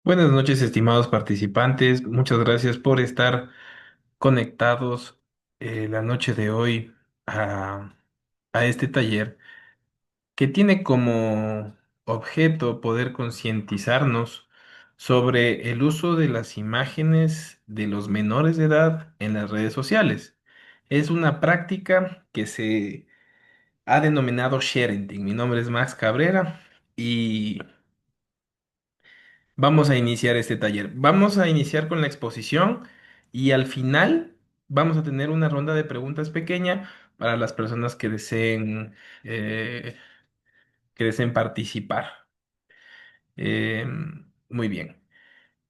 Buenas noches, estimados participantes. Muchas gracias por estar conectados la noche de hoy a, a este taller que tiene como objeto poder concientizarnos sobre el uso de las imágenes de los menores de edad en las redes sociales. Es una práctica que se ha denominado sharing. Mi nombre es Max Cabrera y vamos a iniciar este taller. Vamos a iniciar con la exposición y al final vamos a tener una ronda de preguntas pequeña para las personas eh, que deseen participar. Muy bien.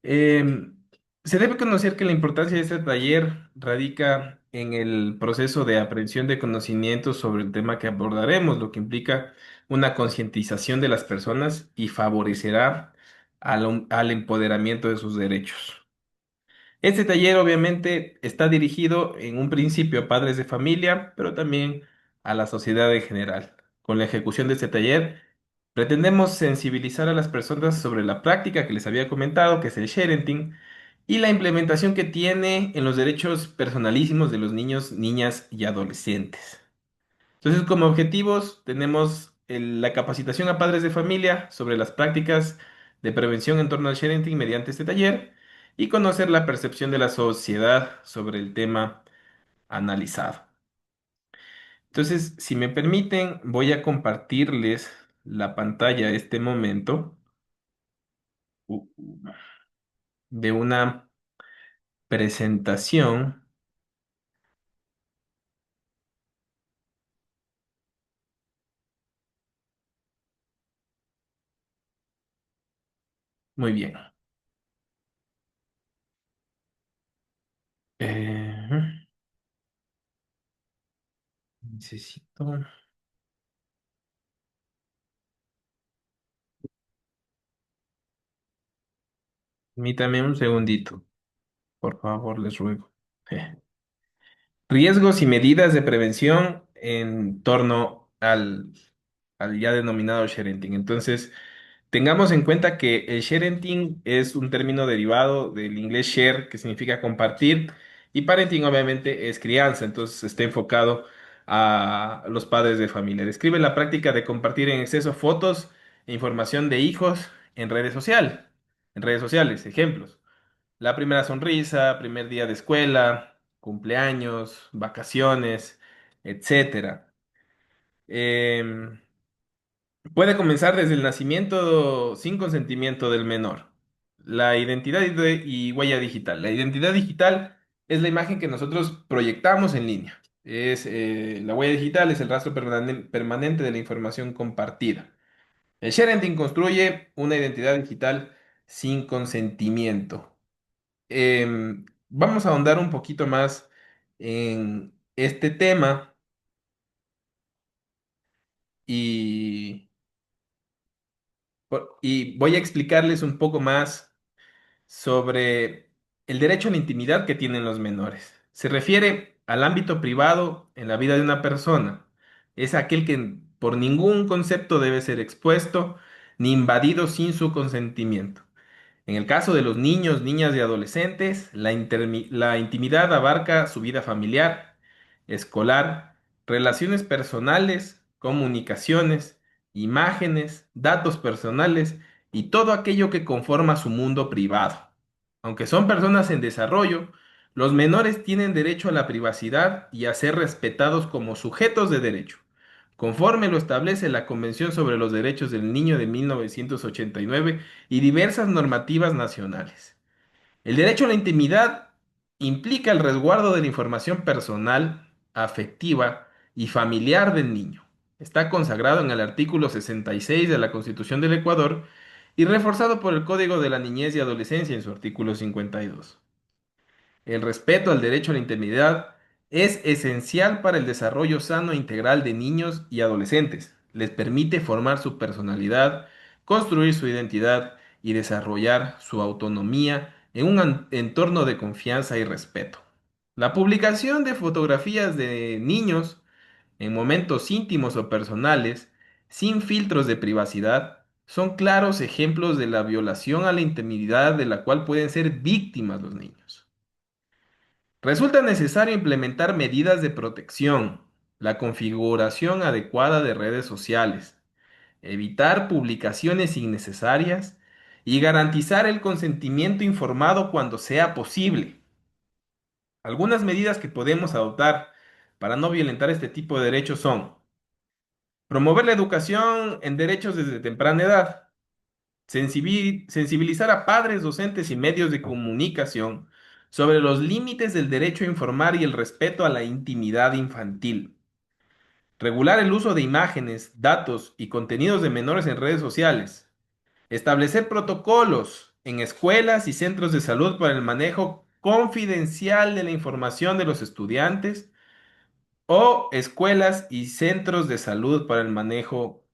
Em, Se debe conocer que la importancia de este taller radica en el proceso de aprehensión de conocimientos sobre el tema que abordaremos, lo que implica una concientización de las personas y favorecerá al empoderamiento de sus derechos. Este taller obviamente está dirigido en un principio a padres de familia, pero también a la sociedad en general. Con la ejecución de este taller, pretendemos sensibilizar a las personas sobre la práctica que les había comentado, que es el sharenting, y la implementación que tiene en los derechos personalísimos de los niños, niñas y adolescentes. Entonces, como objetivos, tenemos la capacitación a padres de familia sobre las prácticas de prevención en torno al sharing mediante este taller y conocer la percepción de la sociedad sobre el tema analizado. Entonces, si me permiten, voy a compartirles la pantalla este momento de una presentación. Muy bien. Eh, Necesito. Permítame un segundito, por favor, les ruego. Riesgos y medidas de prevención en torno al ya denominado sharenting. Entonces, tengamos en cuenta que el sharenting es un término derivado del inglés share, que significa compartir, y parenting obviamente es crianza, entonces está enfocado a los padres de familia. Describe la práctica de compartir en exceso fotos e información de hijos en redes sociales, ejemplos. La primera sonrisa, primer día de escuela, cumpleaños, vacaciones, etcétera. Em, Puede comenzar desde el nacimiento sin consentimiento del menor. La identidad y huella digital. La identidad digital es la imagen que nosotros proyectamos en línea. La huella digital es el rastro permanente de la información compartida. El sharing construye una identidad digital sin consentimiento. Vamos a ahondar un poquito más en este tema y, y voy a explicarles un poco más sobre el derecho a la intimidad que tienen los menores. Se refiere al ámbito privado en la vida de una persona. Es aquel que por ningún concepto debe ser expuesto ni invadido sin su consentimiento. En el caso de los niños, niñas y adolescentes, la intimidad abarca su vida familiar, escolar, relaciones personales, comunicaciones, imágenes, datos personales y todo aquello que conforma su mundo privado. Aunque son personas en desarrollo, los menores tienen derecho a la privacidad y a ser respetados como sujetos de derecho, conforme lo establece la Convención sobre los Derechos del Niño de 1989 y diversas normativas nacionales. El derecho a la intimidad implica el resguardo de la información personal, afectiva y familiar del niño. Está consagrado en el artículo 66 de la Constitución del Ecuador y reforzado por el Código de la Niñez y Adolescencia en su artículo 52. El respeto al derecho a la intimidad es esencial para el desarrollo sano e integral de niños y adolescentes. Les permite formar su personalidad, construir su identidad y desarrollar su autonomía en un entorno de confianza y respeto. La publicación de fotografías de niños en momentos íntimos o personales, sin filtros de privacidad, son claros ejemplos de la violación a la intimidad de la cual pueden ser víctimas los niños. Resulta necesario implementar medidas de protección, la configuración adecuada de redes sociales, evitar publicaciones innecesarias y garantizar el consentimiento informado cuando sea posible. Algunas medidas que podemos adoptar para no violentar este tipo de derechos son promover la educación en derechos desde temprana edad, sensibilizar a padres, docentes y medios de comunicación sobre los límites del derecho a informar y el respeto a la intimidad infantil. Regular el uso de imágenes, datos y contenidos de menores en redes sociales. Establecer protocolos en escuelas y centros de salud para el manejo confidencial de la información de los estudiantes o escuelas y centros de salud para el manejo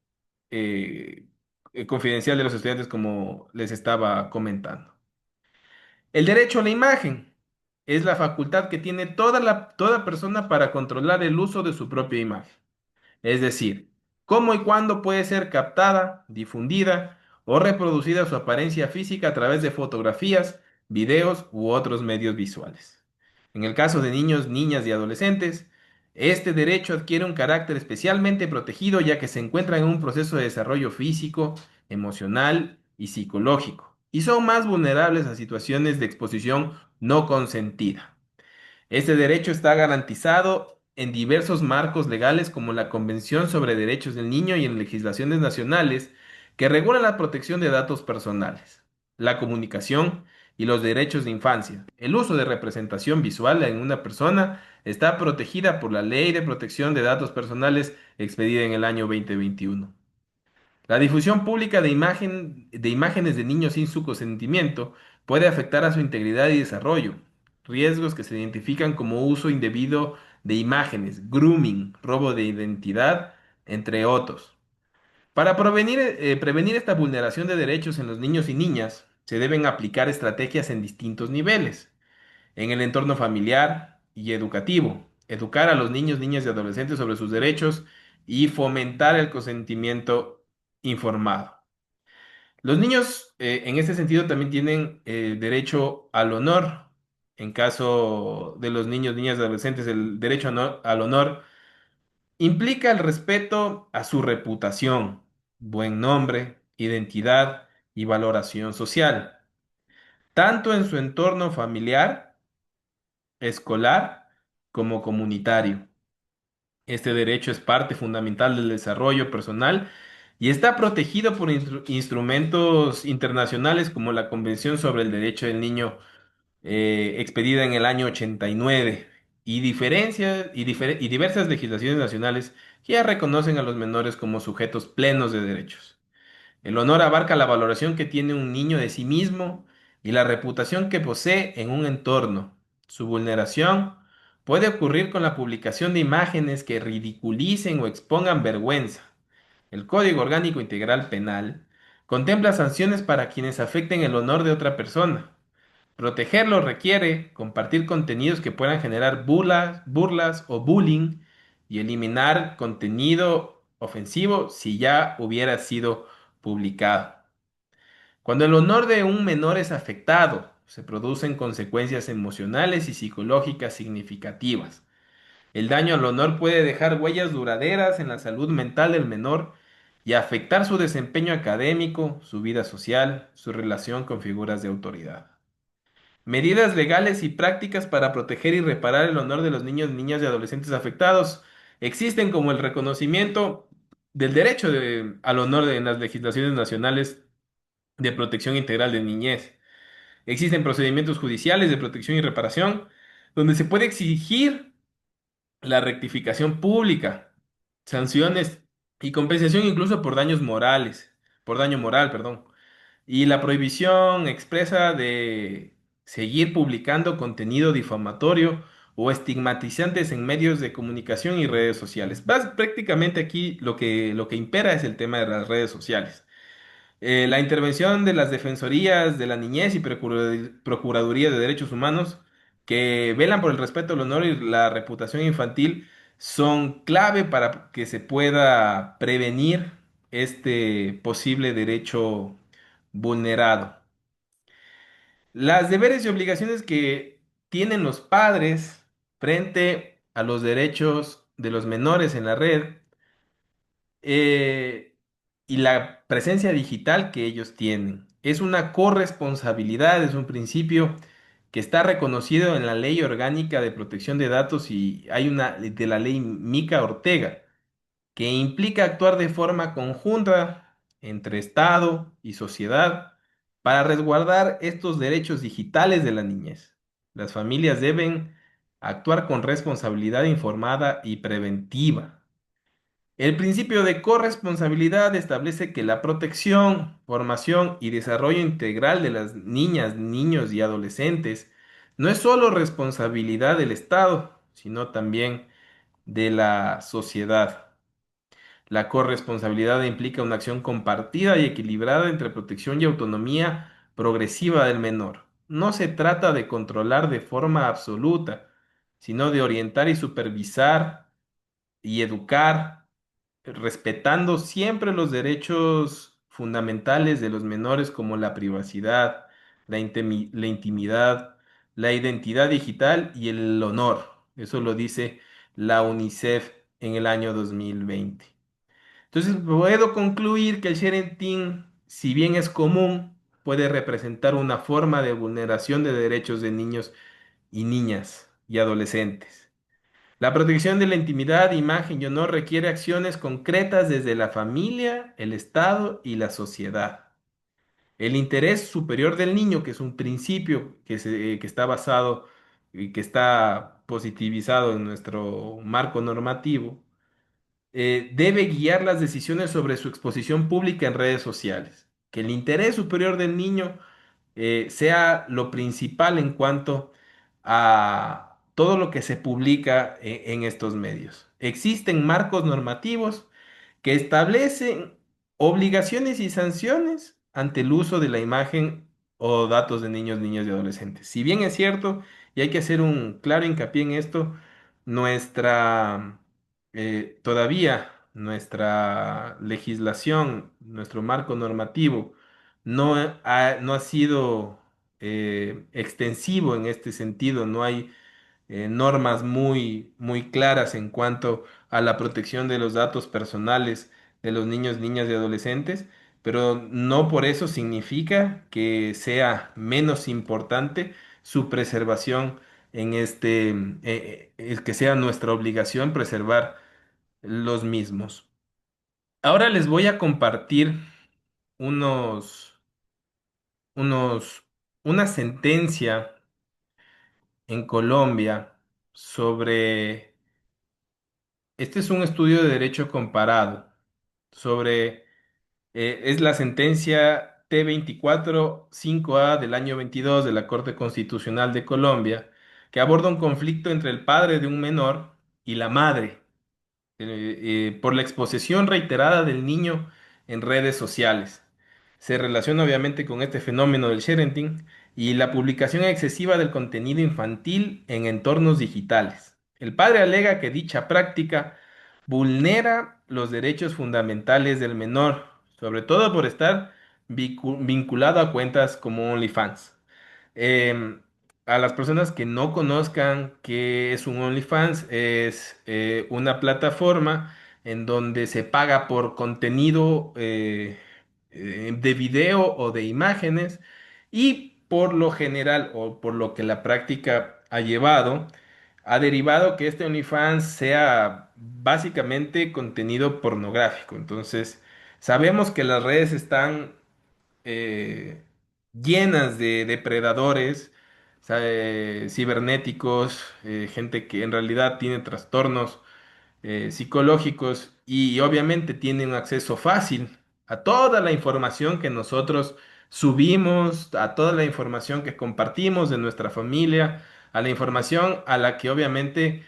eh, confidencial de los estudiantes, como les estaba comentando. El derecho a la imagen es la facultad que tiene toda persona para controlar el uso de su propia imagen. Es decir, cómo y cuándo puede ser captada, difundida o reproducida su apariencia física a través de fotografías, videos u otros medios visuales. En el caso de niños, niñas y adolescentes, este derecho adquiere un carácter especialmente protegido ya que se encuentra en un proceso de desarrollo físico, emocional y psicológico, y son más vulnerables a situaciones de exposición no consentida. Este derecho está garantizado en diversos marcos legales como la Convención sobre Derechos del Niño y en legislaciones nacionales que regulan la protección de datos personales, la comunicación y los derechos de infancia. El uso de representación visual en una persona está protegida por la Ley de Protección de Datos Personales expedida en el año 2021. La difusión pública de imágenes de niños sin su consentimiento puede afectar a su integridad y desarrollo. Riesgos que se identifican como uso indebido de imágenes, grooming, robo de identidad, entre otros. Para prevenir esta vulneración de derechos en los niños y niñas, se deben aplicar estrategias en distintos niveles. En el entorno familiar y educativo, educar a los niños, niñas y adolescentes sobre sus derechos y fomentar el consentimiento informado. Los niños, en este sentido, también tienen derecho al honor. En caso de los niños, niñas y adolescentes, el derecho al honor implica el respeto a su reputación, buen nombre, identidad y valoración social, tanto en su entorno familiar, escolar, como comunitario. Este derecho es parte fundamental del desarrollo personal y está protegido por instrumentos internacionales como la Convención sobre el Derecho del Niño, expedida en el año 89, y diversas legislaciones nacionales que ya reconocen a los menores como sujetos plenos de derechos. El honor abarca la valoración que tiene un niño de sí mismo y la reputación que posee en un entorno. Su vulneración puede ocurrir con la publicación de imágenes que ridiculicen o expongan vergüenza. El Código Orgánico Integral Penal contempla sanciones para quienes afecten el honor de otra persona. Protegerlo requiere compartir contenidos que puedan generar burlas o bullying y eliminar contenido ofensivo si ya hubiera sido publicado. Cuando el honor de un menor es afectado, se producen consecuencias emocionales y psicológicas significativas. El daño al honor puede dejar huellas duraderas en la salud mental del menor y afectar su desempeño académico, su vida social, su relación con figuras de autoridad. Medidas legales y prácticas para proteger y reparar el honor de los niños, niñas y adolescentes afectados existen como el reconocimiento del derecho al honor en las legislaciones nacionales de protección integral de niñez. Existen procedimientos judiciales de protección y reparación donde se puede exigir la rectificación pública, sanciones y compensación incluso por daños morales, por daño moral, perdón, y la prohibición expresa de seguir publicando contenido difamatorio o estigmatizantes en medios de comunicación y redes sociales. Prácticamente aquí lo que impera es el tema de las redes sociales. La intervención de las defensorías de la niñez y procuraduría de derechos humanos que velan por el respeto, el honor y la reputación infantil son clave para que se pueda prevenir este posible derecho vulnerado. Las deberes y obligaciones que tienen los padres frente a los derechos de los menores en la red, eh, y la presencia digital que ellos tienen. Es una corresponsabilidad, es un principio que está reconocido en la Ley Orgánica de Protección de Datos y hay una de la ley Mica Ortega, que implica actuar de forma conjunta entre Estado y sociedad para resguardar estos derechos digitales de la niñez. Las familias deben actuar con responsabilidad informada y preventiva. El principio de corresponsabilidad establece que la protección, formación y desarrollo integral de las niñas, niños y adolescentes no es solo responsabilidad del Estado, sino también de la sociedad. La corresponsabilidad implica una acción compartida y equilibrada entre protección y autonomía progresiva del menor. No se trata de controlar de forma absoluta, sino de orientar y supervisar y educar, respetando siempre los derechos fundamentales de los menores como la privacidad, la intimidad, la identidad digital y el honor. Eso lo dice la UNICEF en el año 2020. Entonces, puedo concluir que el sharing, si bien es común, puede representar una forma de vulneración de derechos de niños y niñas y adolescentes. La protección de la intimidad, imagen y honor requiere acciones concretas desde la familia, el Estado y la sociedad. El interés superior del niño, que es un principio que está basado y que está positivizado en nuestro marco normativo, debe guiar las decisiones sobre su exposición pública en redes sociales. Que el interés superior del niño sea lo principal en cuanto a todo lo que se publica en estos medios. Existen marcos normativos que establecen obligaciones y sanciones ante el uso de la imagen o datos de niños, niñas y adolescentes. Si bien es cierto, y hay que hacer un claro hincapié en esto, nuestra legislación, nuestro marco normativo, no ha sido extensivo en este sentido, no hay normas muy, muy claras en cuanto a la protección de los datos personales de los niños, niñas y adolescentes, pero no por eso significa que sea menos importante su preservación en es que sea nuestra obligación preservar los mismos. Ahora les voy a compartir unos, unos, una sentencia en Colombia sobre. Este es un estudio de derecho comparado sobre, es la sentencia T24-5A del año 22 de la Corte Constitucional de Colombia, que aborda un conflicto entre el padre de un menor y la madre por la exposición reiterada del niño en redes sociales. Se relaciona obviamente con este fenómeno del sharing y la publicación excesiva del contenido infantil en entornos digitales. El padre alega que dicha práctica vulnera los derechos fundamentales del menor, sobre todo por estar vinculado a cuentas como OnlyFans. Em, a las personas que no conozcan qué es un OnlyFans, es una plataforma en donde se paga por contenido de video o de imágenes y por lo general o por lo que la práctica ha llevado, ha derivado que este OnlyFans sea básicamente contenido pornográfico. Entonces, sabemos que las redes están eh, llenas de depredadores cibernéticos, gente que en realidad tiene trastornos psicológicos y obviamente tiene un acceso fácil a toda la información que nosotros subimos, a toda la información que compartimos de nuestra familia, a la información a la que obviamente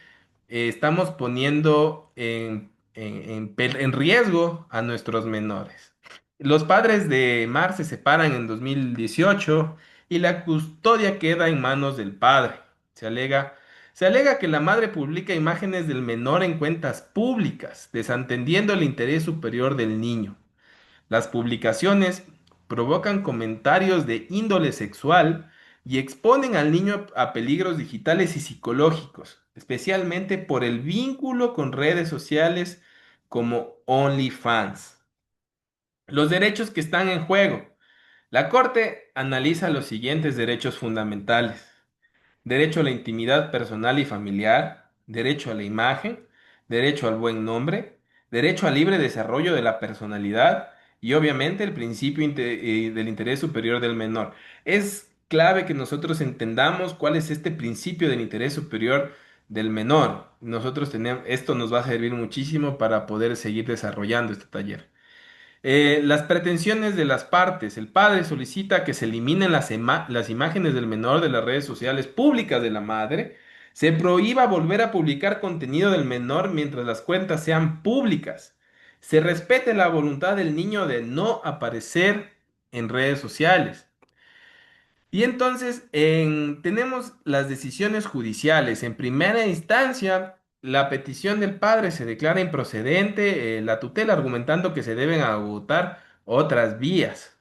estamos poniendo en riesgo a nuestros menores. Los padres de Mar se separan en 2018 y la custodia queda en manos del padre. Se alega, se alega que la madre publica imágenes del menor en cuentas públicas, desatendiendo el interés superior del niño. Las publicaciones provocan comentarios de índole sexual y exponen al niño a peligros digitales y psicológicos, especialmente por el vínculo con redes sociales como OnlyFans. Los derechos que están en juego. La Corte analiza los siguientes derechos fundamentales: derecho a la intimidad personal y familiar, derecho a la imagen, derecho al buen nombre, derecho al libre desarrollo de la personalidad y obviamente el principio del interés superior del menor. Es clave que nosotros entendamos cuál es este principio del interés superior del menor. Nosotros tenemos, esto nos va a servir muchísimo para poder seguir desarrollando este taller. Las pretensiones de las partes. El padre solicita que se eliminen las imágenes del menor de las redes sociales públicas de la madre. Se prohíba volver a publicar contenido del menor mientras las cuentas sean públicas. Se respete la voluntad del niño de no aparecer en redes sociales. Y entonces tenemos las decisiones judiciales. En primera instancia, la petición del padre se declara improcedente, la tutela argumentando que se deben agotar otras vías.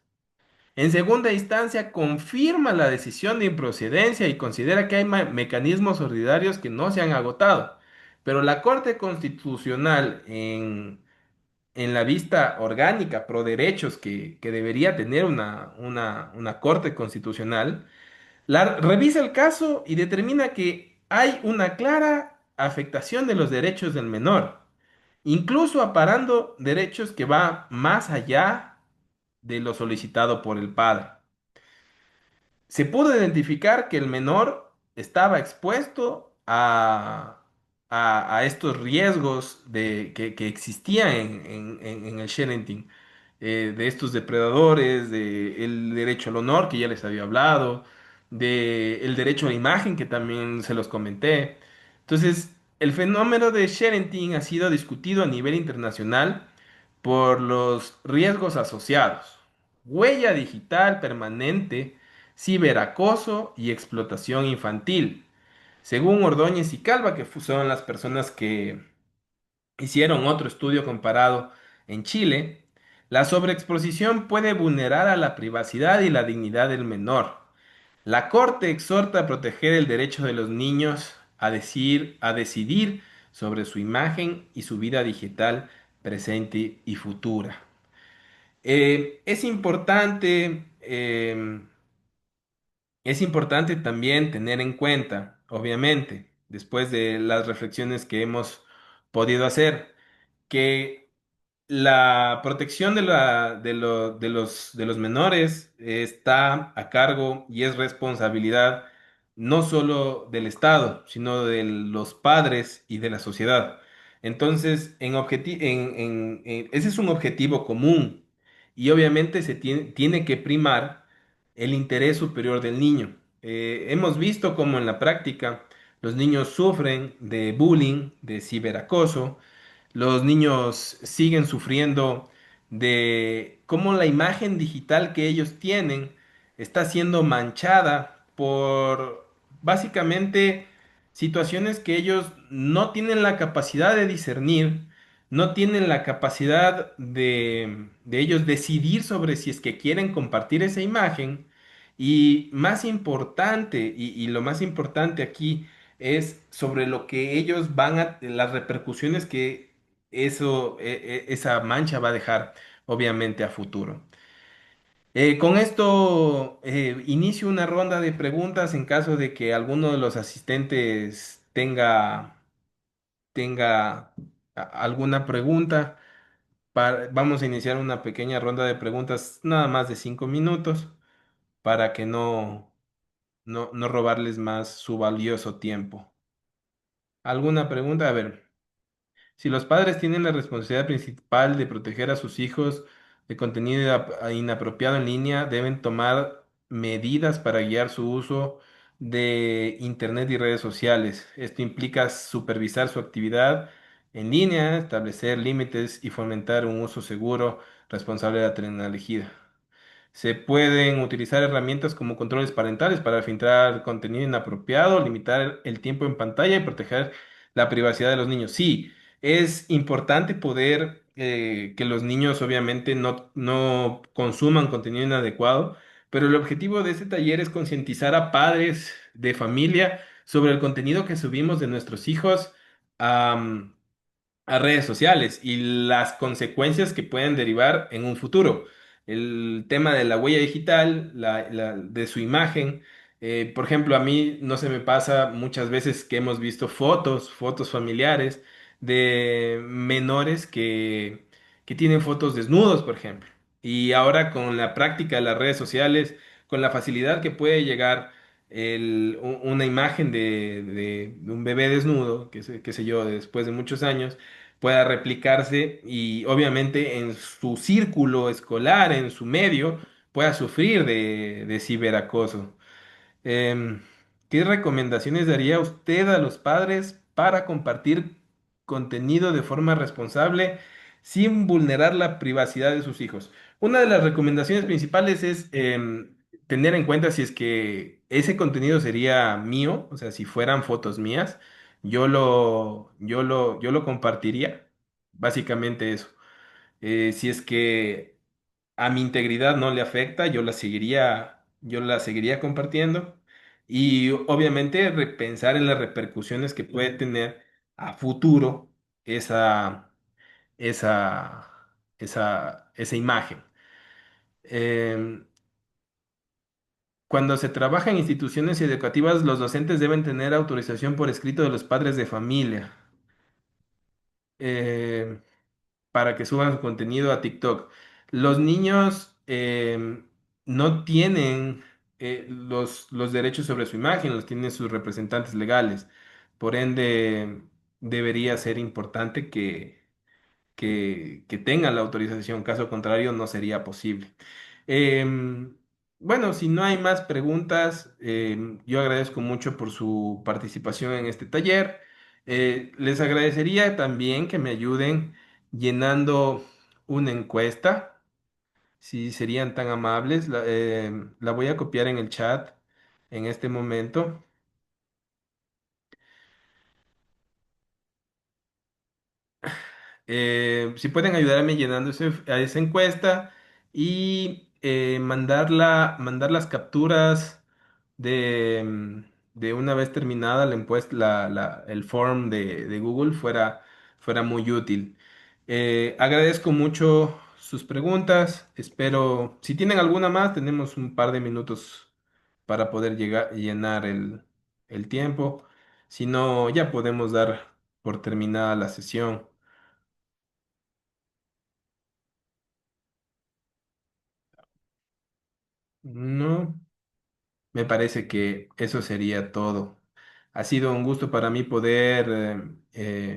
En segunda instancia, confirma la decisión de improcedencia y considera que hay mecanismos ordinarios que no se han agotado. Pero la Corte Constitucional, en la vista orgánica pro derechos que debería tener una Corte Constitucional, revisa el caso y determina que hay una clara afectación de los derechos del menor, incluso aparando derechos que va más allá de lo solicitado por el padre. Se pudo identificar que el menor estaba expuesto a estos riesgos que existían en el sharenting, de estos depredadores, del derecho al honor, que ya les había hablado, del derecho a la imagen, que también se los comenté. Entonces, el fenómeno de sharenting ha sido discutido a nivel internacional por los riesgos asociados: huella digital permanente, ciberacoso y explotación infantil. Según Ordóñez y Calva, que son las personas que hicieron otro estudio comparado en Chile, la sobreexposición puede vulnerar a la privacidad y la dignidad del menor. La Corte exhorta a proteger el derecho de los niños a decidir sobre su imagen y su vida digital presente y futura. Es importante, es importante también tener en cuenta, obviamente, después de las reflexiones que hemos podido hacer, que la protección de los menores está a cargo y es responsabilidad no solo del Estado, sino de los padres y de la sociedad. Entonces, ese es un objetivo común y obviamente tiene que primar el interés superior del niño. Hemos visto cómo en la práctica los niños sufren de bullying, de ciberacoso. Los niños siguen sufriendo de cómo la imagen digital que ellos tienen está siendo manchada por básicamente situaciones que ellos no tienen la capacidad de discernir, no tienen la capacidad de ellos decidir sobre si es que quieren compartir esa imagen. Y más importante, y lo más importante aquí es sobre lo que ellos las repercusiones que esa mancha va a dejar, obviamente, a futuro. Con esto inicio una ronda de preguntas en caso de que alguno de los asistentes tenga alguna pregunta. Vamos a iniciar una pequeña ronda de preguntas, nada más de 5 minutos, para que no robarles más su valioso tiempo. ¿Alguna pregunta? A ver. Si los padres tienen la responsabilidad principal de proteger a sus hijos de contenido inapropiado en línea, deben tomar medidas para guiar su uso de Internet y redes sociales. Esto implica supervisar su actividad en línea, establecer límites y fomentar un uso seguro, responsable de la tecnología. Se pueden utilizar herramientas como controles parentales para filtrar contenido inapropiado, limitar el tiempo en pantalla y proteger la privacidad de los niños. Sí, es importante poder que los niños obviamente no consuman contenido inadecuado, pero el objetivo de este taller es concientizar a padres de familia sobre el contenido que subimos de nuestros hijos a redes sociales y las consecuencias que pueden derivar en un futuro. El tema de la huella digital, de su imagen. Por ejemplo, a mí no se me pasa muchas veces que hemos visto fotos familiares de menores que tienen fotos desnudos, por ejemplo. Y ahora con la práctica de las redes sociales, con la facilidad que puede llegar una imagen de un bebé desnudo, qué sé yo, después de muchos años, pueda replicarse y obviamente en su círculo escolar, en su medio, pueda sufrir de ciberacoso. Em, ¿Qué recomendaciones daría usted a los padres para compartir contenido de forma responsable sin vulnerar la privacidad de sus hijos? Una de las recomendaciones principales es tener en cuenta si es que ese contenido sería mío, o sea, si fueran fotos mías, yo lo compartiría. Básicamente eso. Si es que a mi integridad no le afecta, yo la seguiría compartiendo y obviamente repensar en las repercusiones que puede tener a futuro esa, esa, esa imagen. Em, Cuando se trabaja en instituciones educativas, los docentes deben tener autorización por escrito de los padres de familia. Em, para que suban su contenido a TikTok. Los niños no tienen los derechos sobre su imagen, los tienen sus representantes legales. Por ende, debería ser importante que tengan la autorización, caso contrario, no sería posible. Em, bueno, si no hay más preguntas, yo agradezco mucho por su participación en este taller. Les agradecería también que me ayuden llenando una encuesta, si serían tan amables. La voy a copiar en el chat en este momento. Si pueden ayudarme llenando a esa encuesta y mandar las capturas de una vez terminada la encuesta, el form de Google fuera muy útil. Agradezco mucho sus preguntas. Espero, si tienen alguna más, tenemos un par de minutos para poder llenar el tiempo. Si no, ya podemos dar por terminada la sesión. No, me parece que eso sería todo. Ha sido un gusto para mí poder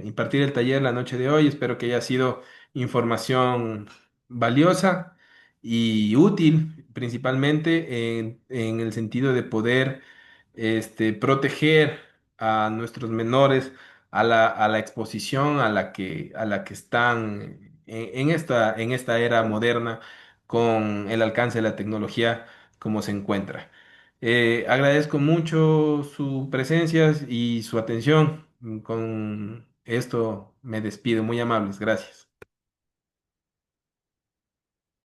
impartir el taller la noche de hoy. Espero que haya sido información valiosa y útil, principalmente en el sentido de poder proteger a nuestros menores a la exposición a la que están en esta era moderna con el alcance de la tecnología como se encuentra. Agradezco mucho su presencia y su atención. Con esto me despido. Muy amables. Gracias.